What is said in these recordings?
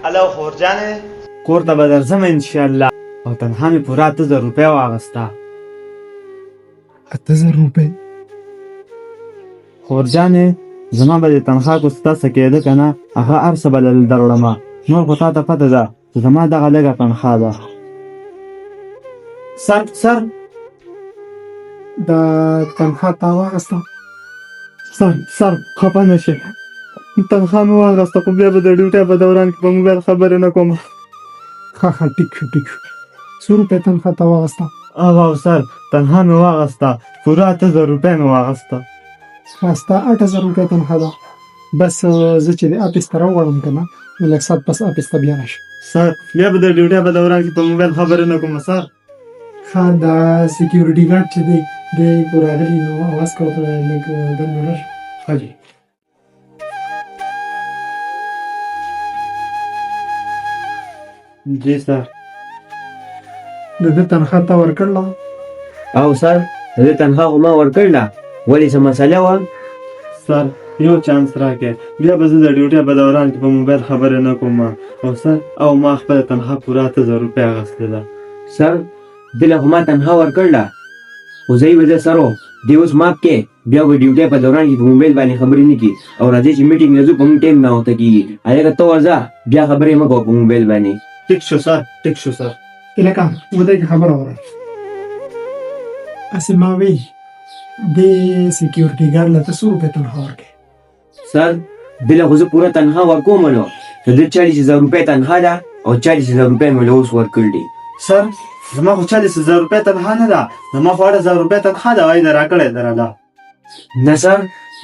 الو خورجانې کور ته به درځم انشاءالله او تنها مې پوره 8000 روپۍ واغسته. 8000 روپۍ؟ خورجانې زما به د تنخوا کوسته څه کېده که نه هغه هر څه به دلته دروړمه. نور خو تا ته پته ده چې زما دغه لږه تنخوا ده. سر دا تنخوا تا واغسته؟ سر خفه نه شې، تنخوا مې واغسته خو بیا به د ډیوټۍ په دوران کې په موبایل خبرې نه کوم. ښه ټیک شو څو روپۍ تنخوا تا واغسته؟ او سر تنخوا مې واغسته پوره 8000 روپۍ مې واغسته. ستا 8000 روپۍ تنخوا ده. بس زه چې د اپس ته راوغواړم که نه نو لږ ساعت پس اپس ته بیا راشه. سر بیا به د ډیوټۍ په دوران کې په موبایل خبرې نه کوم. سر ښه دا سیکیورټي ګارډ چې دی دی خو راغلي نو اواز کوه ته لږ دننه راشه. ښه جي جی سر. د ده تنخوا تا ورکړله؟ او سر د دې تنخوا خو ما ورکړله، ولې څه مسله وه؟ سر یو چانس راکړئ بیا به زه د ډیوټۍ په دوران کې په موبایل خبرې نه کوم. او سر او ما خپله تنخوا پوره 8000 روپۍ اخیستې ده. سر دله خو ما تنخوا ورکړله خو زه یې به زه سر و دې اوس ماف کې بیا به ډیوټۍ په دوران کې په موبایل باندې خبرې نه کړي او راځي چې میټینګ نه ځو په موږ ټایم ناوخته کېږي. هلکه ته ورځه بیا خبرې مه کوه په موبایل باندې. ټیک شو سر ټیک شو سر. لکه ودې کې خبره وره اسې ما وی دې سیکیورټي ګارډ له ته څو روپۍ تنخوا ورکړې؟ سر دله خو زه پوره تنخوا ورکوم نو د ده 40000 روپۍ تنخوا ده او 40000 روپۍ مې له اوس ورکړلې. سر زما خو 40000 روپۍ تنخوا نه ده، زما خو 8000 روپۍ تنخوا ده. وایي ده راکړی ده راله. نه سر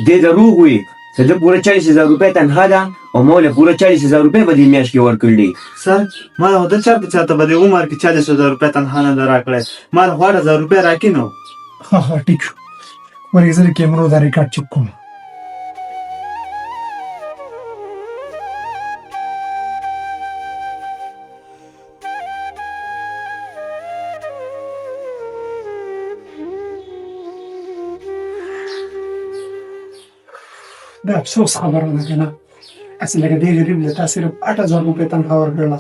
دې دروغ وي، د ده پوره 40000 روپۍ تنخوا ده او ما له پوره 40000 روپۍ په دې میاشت کې ورکړلې. سر ما خو د چاته به د عمر کې 40000 روپۍ تنخوا نه ده راکړی، ما خو 8000 روپۍ راکړي نو. ښه ټیک شو ورې زه د کیمرو دا ریکارډ چک کوم. دا افسوس خبره ده که نه هسې لکه دې غریب له تا صرف 8000 روپۍ تنخوا ورکړله.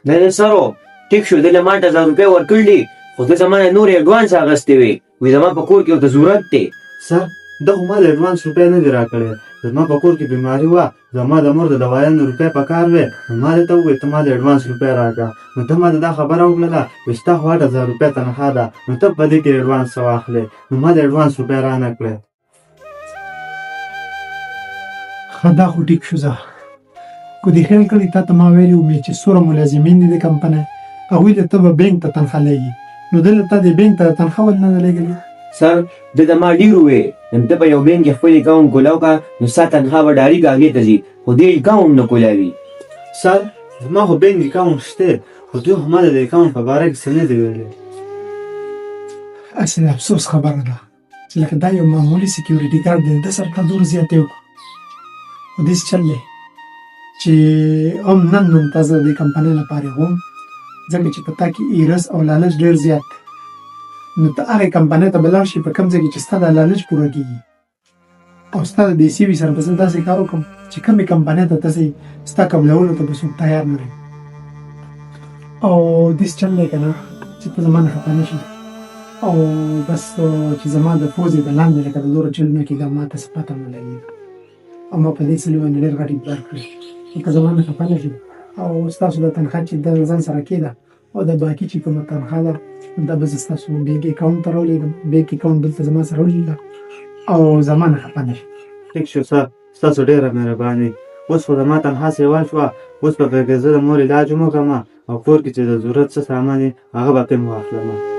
نه سر ټیک شو دله ما 8000 روپۍ ورکړلې خو ده زما نه نور اډوانس اخیستې وې وایي زما په کور کې ورته ضرورت دی. سر ده خو ما له اډوانس روپۍ نه دي راکړی، زما په کور کې بیماري وه، زما د مور د دوایانو روپۍ په کار وې، نو ما دې ته وویل ته ما د اډوانس روپۍ راکړه. نو ته ما ته دا خبره وکړله وایي ستا خو 8000 روپۍ تنخوا ده نو ته په دې کې اډوانس څه واخلې، نو ما د اډوانس روپۍ رانه کړې. ښه دا خو ټیک شو. زه خو دې خیال کړی تا ته ما ویلي ومې چې څومره ملازمین دي د کمپنۍ هغوی ته ته به بینک ته تنخوا لګي، نو دلته تا دې بینک ته تنخوا ولې نه ده لېږلې؟ سر ده د ما ډېر ووې ته په یو بینک کې خپل اکاونټ کولاو که نو ستا تنخوا به ډایرېک هغې ته ځي خو دې اکاونټ نه کولاوي. سر زما خو بینک اکاونټ شته خو دوی خو ما د اکاونټ په باره کې څه نه دي ویلي. هسې د افسوس خبره ده چې لکه دا یو معمولي سیکیورټي ګارډ دی ده سره تا دور زیاتې وکړو خو داسې چل دی چې هم نن تا زه د کمپنۍ لپاره غوم ځکه چې په تا کې ایرس او لالچ ډېر زیات دی، نو ته هغې کمپنۍ ته به لاړ شي په کوم ځای کې چې ستا دا لالچ پوره کېږي او ستا د دې سي وي سره به زه داسې کار وکړم چې کومې کمپنۍ ته تاسې ستا قبلولو ته به څوک تیار نه وي او داسې چل دی که نه چې ته زما نه خفه نه شي او بس چې زما د پوزې د لاندې لکه د دوره چل نه کېږه ما ته څه پته نه لګېږي او ما په دې څلي باندې ډېر غټ اقدار کړی چې که زما نه خفه نه شي او ستاسو د تنخوا چې د ځان سره کېده او د باقي چې کومه تنخوا ده دا به زه ستاسو بینک اکاونټ ته راولېږم. بینک اکاونټ دلته زما سره ولېږه او زما نه خفه نه شي. ټیک شو سر ستاسو ډېره مهرباني. اوس خو زما تنخوا سیوا شوه، اوس به که زه د مور علاج هم وکړم او کور کې چې د ضرورت څه سامان وي هغه به پرې م واخلم.